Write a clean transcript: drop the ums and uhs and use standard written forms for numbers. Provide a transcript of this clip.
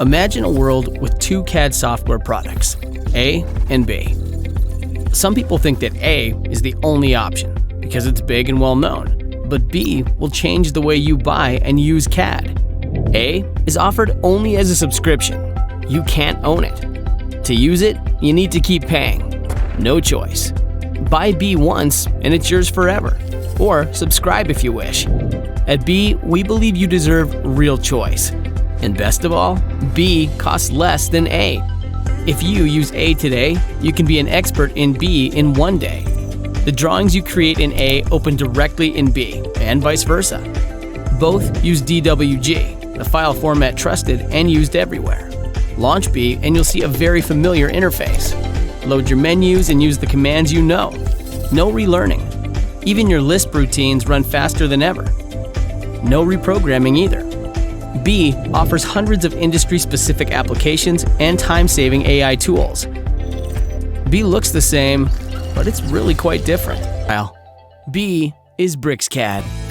Imagine a world with two CAD software products, A and B. Some people think that A is the only option because it's big and well known, but B will change the way you buy and use CAD. A is offered only as a subscription. You can't own it. To use it, you need to keep paying. No choice. Buy B once and it's yours forever. Or subscribe if you wish. At B, we believe you deserve real choice. And best of all, B costs less than A. If you use A today, you can be an expert in B in one day. The drawings you create in A open directly in B, and vice versa. Both use DWG, the file format trusted and used everywhere. Launch B and you'll see a very familiar interface. Load your menus and use the commands you know. No relearning. Even your Lisp routines run faster than ever. No reprogramming either. B offers hundreds of industry-specific applications and time-saving AI tools. B looks the same, but it's really quite different. B is BricsCAD.